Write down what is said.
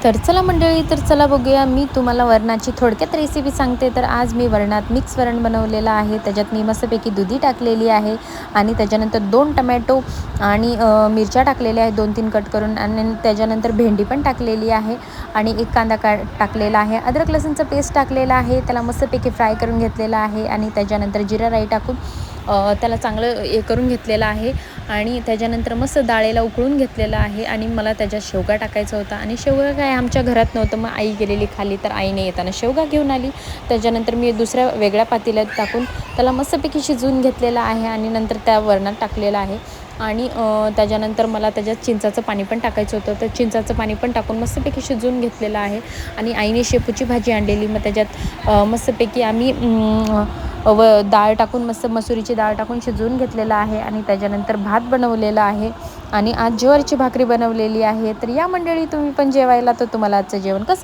तर चला मंडळी, तर चला बघूया मी तुम्हाला वरणाची थोडक्यात रेसिपी सांगते. तर आज मी वरणात मिक्स वरण बनवलेलं आहे. त्याच्यात मी मस्तपैकी दुधी टाकलेली आहे आणि त्याच्यानंतर 2 टमॅटो आणि मिरच्या टाकलेल्या आहेत 2-3 कट करून, आणि त्याच्यानंतर भेंडी पण टाकलेली आहे आणि एक कांदा टाकलेला आहे. अद्रक लसूणचं पेस्ट टाकलेला आहे. त्याला मस्तपैकी फ्राय करून घेतलेला आहे आणि त्याच्यानंतर जिरा राई टाकून त्याला चांगलं हे करून घेतलेलं आहे आणि त्याच्यानंतर मस्त डाळीला उकळून घेतलेलं आहे. आणि मला त्याच्यात शेवगा टाकायचा होता आणि शेवगा काय आमच्या घरात नव्हतं, मग आई गेलेली खाली, तर आईने येताना शेवगा घेऊन आली. त्याच्यानंतर मी दुसऱ्या वेगळ्या पातेल्यात टाकून त्याला मस्तपैकी शिजवून घेतलेलं आहे आणि नंतर त्या वरणात टाकलेलं आहे. आणि त्याच्यानंतर मला त्याच्यात चिंचाचं पाणी पण टाकायचं होतं, तर चिंचाचं पाणी पण टाकून मस्तपैकी शिजवून घेतलेलं आहे. आणि आईने शेपूची भाजी आणलेली, मग त्याच्यात मस्तपैकी आम्ही डाळ टाकून, मस्त मसुरीची डाळ टाकून शिजवून घेतलेलं आहे. आणि त्याच्यानंतर भात बनवलेला आहे आणि आज ज्वारीची भाकरी बनवलेली आहे. तर या मंडळी, तुम्ही पण जेवायला, तर तुम्हाला आजचं जेवण कसं